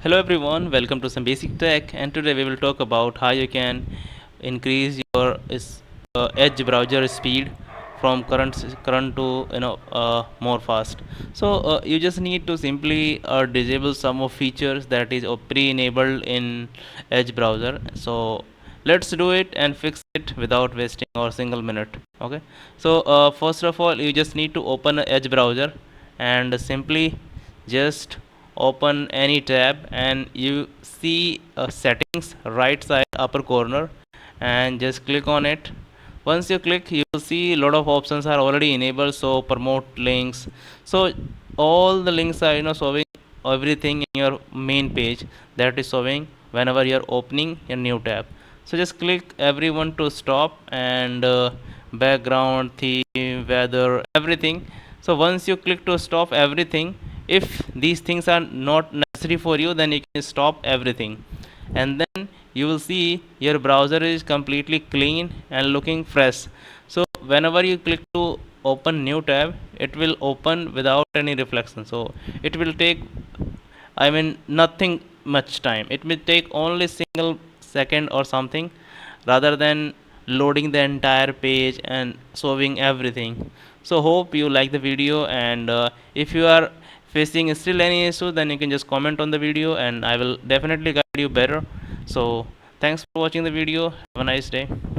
Hello everyone, welcome to some basic tech, and today we will talk about how you can increase your Edge browser speed from current to more fast. So you just need to simply disable some of features that is pre-enabled in Edge browser. So let's do it and fix it without wasting our single minute. Okay. So first of all, you just need to open a Edge browser and simply just open any tab, and you see settings right side upper corner, and just click on it. Once you click, you will see a lot of options are already enabled. So promote links, so all the links are showing everything in your main page, that is showing whenever you are opening a new tab. So just click everyone to stop, and background, theme, weather, everything. So once you click to stop everything, if these things are not necessary for you, then you can stop everything, and then you will see your browser is completely clean and looking fresh. So whenever you click to open new tab, it will open without any reflection. So it will take, I mean, nothing much time. It may take only single second or something, rather than loading the entire page and showing everything. So hope you like the video, and if you are facing still any issue, then you can just comment on the video, and I will definitely guide you better. So thanks for watching the video. Have a nice day.